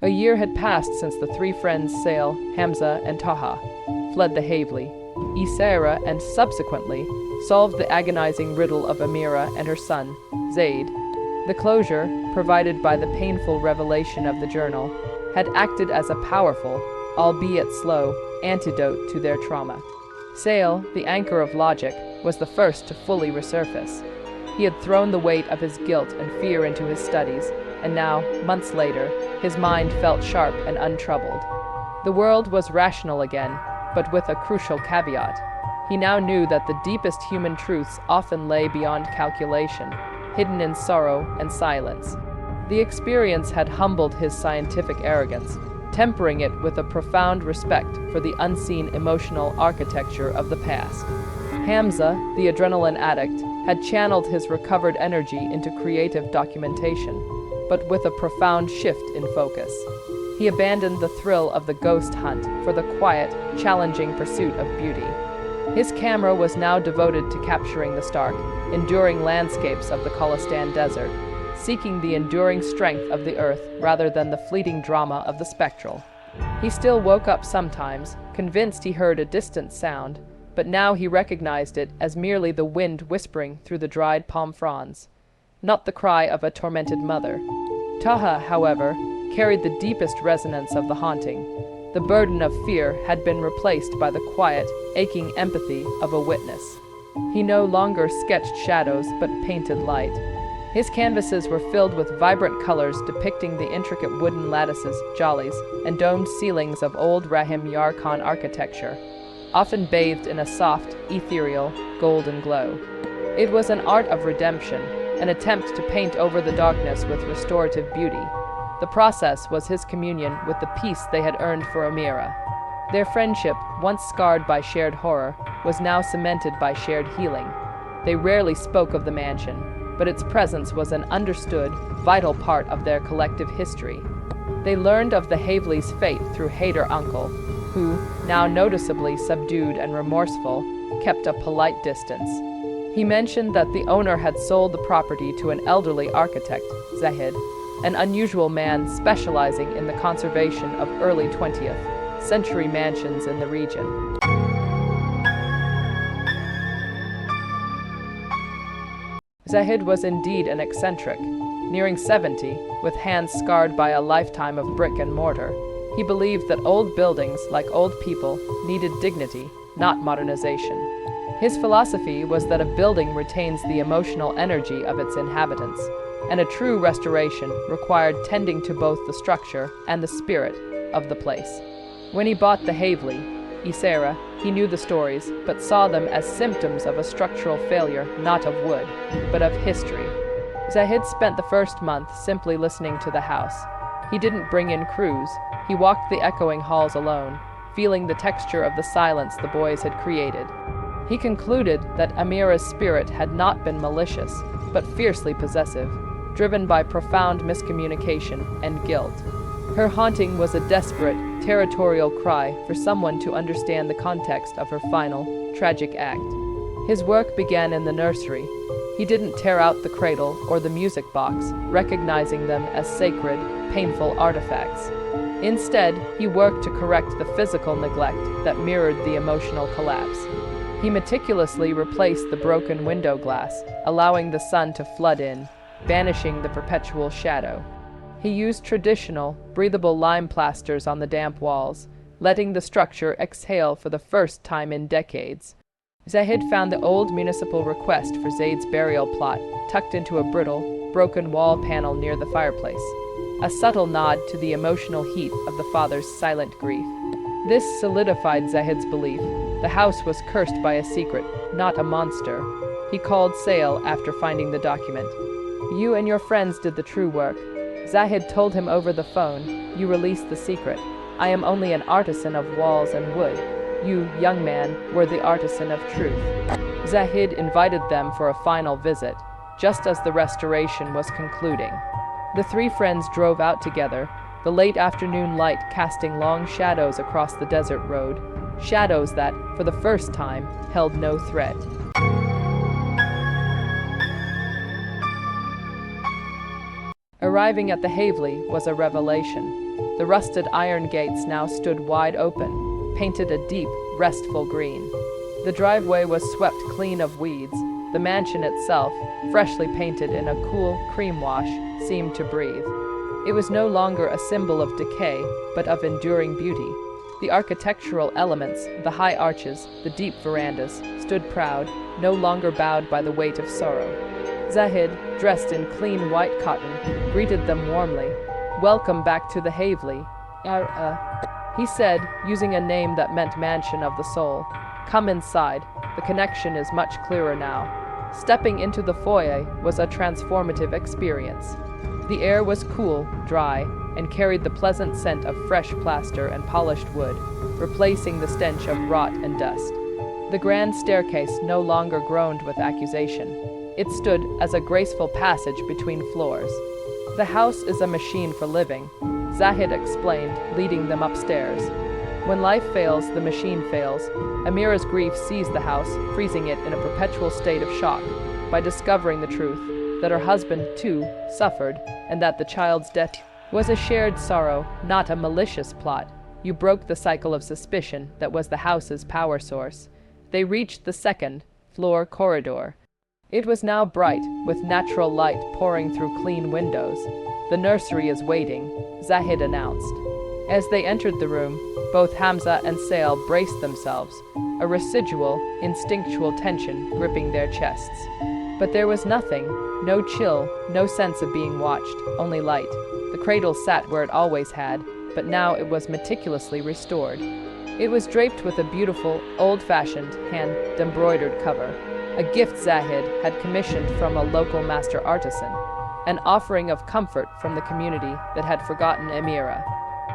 A year had passed since the three friends Sail, Hamza, and Taha fled the Havli. Isera and subsequently solved the agonizing riddle of Amira and her son, Zaid. The closure, provided by the painful revelation of the journal, had acted as a powerful, albeit slow, antidote to their trauma. Sail, the anchor of logic, was the first to fully resurface. He had thrown the weight of his guilt and fear into his studies, and now, months later, his mind felt sharp and untroubled. The world was rational again, but with a crucial caveat. He now knew that the deepest human truths often lay beyond calculation, hidden in sorrow and silence. The experience had humbled his scientific arrogance, tempering it with a profound respect for the unseen emotional architecture of the past. Hamza, the adrenaline addict, had channeled his recovered energy into creative documentation, but with a profound shift in focus. He abandoned the thrill of the ghost hunt for the quiet, challenging pursuit of beauty. His camera was now devoted to capturing the stark, enduring landscapes of the Kholistan Desert, seeking the enduring strength of the earth rather than the fleeting drama of the spectral. He still woke up sometimes, convinced he heard a distant sound, but now he recognized it as merely the wind whispering through the dried palm fronds, not the cry of a tormented mother. Taha, however, carried the deepest resonance of the haunting. The burden of fear had been replaced by the quiet, aching empathy of a witness. He no longer sketched shadows but painted light. His canvases were filled with vibrant colors depicting the intricate wooden lattices, jollies, and domed ceilings of old Rahim Yar Khan architecture, often bathed in a soft, ethereal, golden glow. It was an art of redemption, an attempt to paint over the darkness with restorative beauty. The process was his communion with the peace they had earned for Amira. Their friendship, once scarred by shared horror, was now cemented by shared healing. They rarely spoke of the mansion, but its presence was an understood, vital part of their collective history. They learned of the Havli's fate through Haider Uncle, who, now noticeably subdued and remorseful, kept a polite distance. He mentioned that the owner had sold the property to an elderly architect, Zahid, an unusual man specializing in the conservation of early 20th century mansions in the region. Zahid was indeed an eccentric. Nearing 70, with hands scarred by a lifetime of brick and mortar, he believed that old buildings, like old people, needed dignity, not modernization. His philosophy was that a building retains the emotional energy of its inhabitants, and a true restoration required tending to both the structure and the spirit of the place. When he bought the Havli, Isera, he knew the stories, but saw them as symptoms of a structural failure, not of wood, but of history. Zahid spent the first month simply listening to the house. He didn't bring in crews. He walked the echoing halls alone, feeling the texture of the silence the boys had created. He concluded that Amira's spirit had not been malicious, but fiercely possessive, driven by profound miscommunication and guilt. Her haunting was a desperate, territorial cry for someone to understand the context of her final, tragic act. His work began in the nursery. He didn't tear out the cradle or the music box, recognizing them as sacred, painful artifacts. Instead, he worked to correct the physical neglect that mirrored the emotional collapse. He meticulously replaced the broken window glass, allowing the sun to flood in, banishing the perpetual shadow. He used traditional, breathable lime plasters on the damp walls, letting the structure exhale for the first time in decades. Zahid found the old municipal request for Zaid's burial plot tucked into a brittle, broken wall panel near the fireplace, a subtle nod to the emotional heat of the father's silent grief. This solidified Zahid's belief. The house was cursed by a secret, not a monster. He called Sail after finding the document. "You and your friends did the true work." Zahid told him over the phone, "You released the secret. I am only an artisan of walls and wood. You, young man, were the artisan of truth." Zahid invited them for a final visit, just as the restoration was concluding. The three friends drove out together, the late afternoon light casting long shadows across the desert road, shadows that, for the first time, held no threat. Arriving at the Havli was a revelation. The rusted iron gates now stood wide open, painted a deep, restful green. The driveway was swept clean of weeds. The mansion itself, freshly painted in a cool cream wash, seemed to breathe. It was no longer a symbol of decay, but of enduring beauty. The architectural elements, the high arches, the deep verandas, stood proud, no longer bowed by the weight of sorrow. Zahid, dressed in clean white cotton, greeted them warmly. "Welcome back to the Havely, he said, using a name that meant mansion of the soul. "Come inside. The connection is much clearer now." Stepping into the foyer was a transformative experience. The air was cool, dry, and carried the pleasant scent of fresh plaster and polished wood, replacing the stench of rot and dust. The grand staircase no longer groaned with accusation. It stood as a graceful passage between floors. "The house is a machine for living," Zahid explained, leading them upstairs. When life fails, the machine fails. Amira's grief seized the house, freezing it in a perpetual state of shock. By discovering the truth, that her husband, too, suffered, and that the child's death was a shared sorrow, not a malicious plot, you broke the cycle of suspicion that was the house's power source. They reached the second-floor corridor. It was now bright, with natural light pouring through clean windows. "The nursery is waiting," Zahid announced. As they entered the room, both Hamza and Sail braced themselves, a residual, instinctual tension gripping their chests. But there was nothing, no chill, no sense of being watched, only light. The cradle sat where it always had, but now it was meticulously restored. It was draped with a beautiful, old-fashioned, hand-embroidered cover, a gift Zahid had commissioned from a local master artisan, an offering of comfort from the community that had forgotten Amira.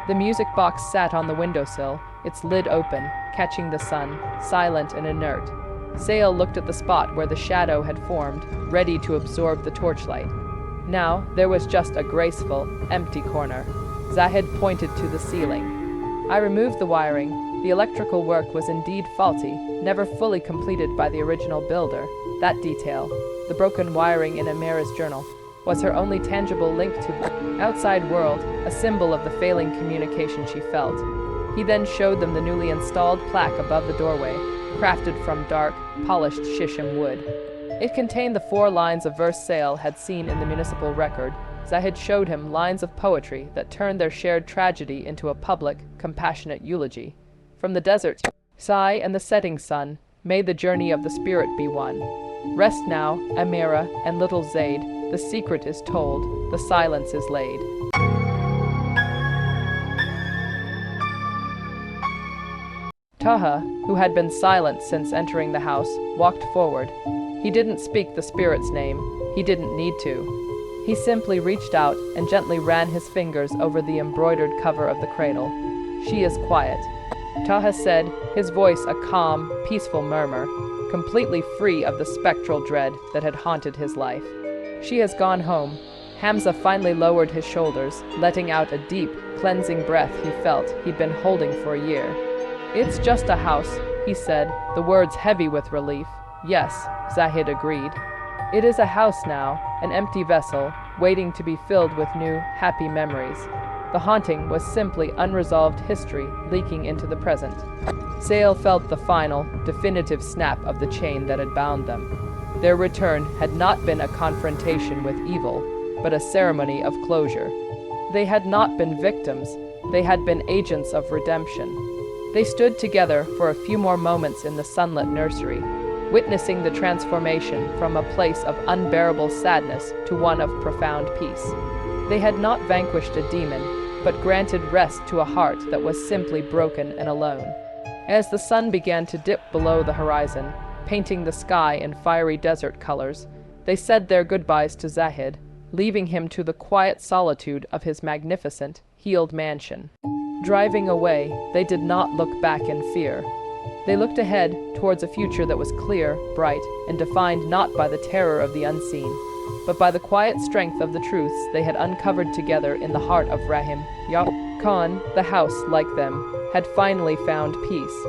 The music box sat on the windowsill, its lid open, catching the sun, silent and inert. Sail looked at the spot where the shadow had formed, ready to absorb the torchlight. Now, there was just a graceful, empty corner. Zahid pointed to the ceiling. "I removed the wiring. The electrical work was indeed faulty, never fully completed by the original builder. That detail, the broken wiring in Amira's journal, was her only tangible link to the outside world, a symbol of the failing communication she felt." He then showed them the newly installed plaque above the doorway, crafted from dark, polished shisham wood. It contained the 4 lines of verse Sail had seen in the municipal record. Zahid showed him lines of poetry that turned their shared tragedy into a public, compassionate eulogy. "From the desert, sigh and the setting sun, may the journey of the spirit be one. Rest now, Amira and little Zaid, the secret is told, the silence is laid." Taha, who had been silent since entering the house, walked forward. He didn't speak the spirit's name. He didn't need to. He simply reached out and gently ran his fingers over the embroidered cover of the cradle. "She is quiet," Taha said, his voice a calm, peaceful murmur, completely free of the spectral dread that had haunted his life. "She has gone home." Hamza finally lowered his shoulders, letting out a deep, cleansing breath he felt he'd been holding for a year. "It's just a house," he said, the words heavy with relief. "Yes," Zahid agreed. "It is a house now, an empty vessel, waiting to be filled with new, happy memories." The haunting was simply unresolved history leaking into the present. Sail felt the final, definitive snap of the chain that had bound them. Their return had not been a confrontation with evil, but a ceremony of closure. They had not been victims, they had been agents of redemption. They stood together for a few more moments in the sunlit nursery, witnessing the transformation from a place of unbearable sadness to one of profound peace. They had not vanquished a demon, but granted rest to a heart that was simply broken and alone. As the sun began to dip below the horizon, painting the sky in fiery desert colors, they said their goodbyes to Zahid, leaving him to the quiet solitude of his magnificent, healed mansion. Driving away, they did not look back in fear. They looked ahead towards a future that was clear, bright, and defined not by the terror of the unseen, but by the quiet strength of the truths they had uncovered together in the heart of Rahim Yar. The house, like them, had finally found peace.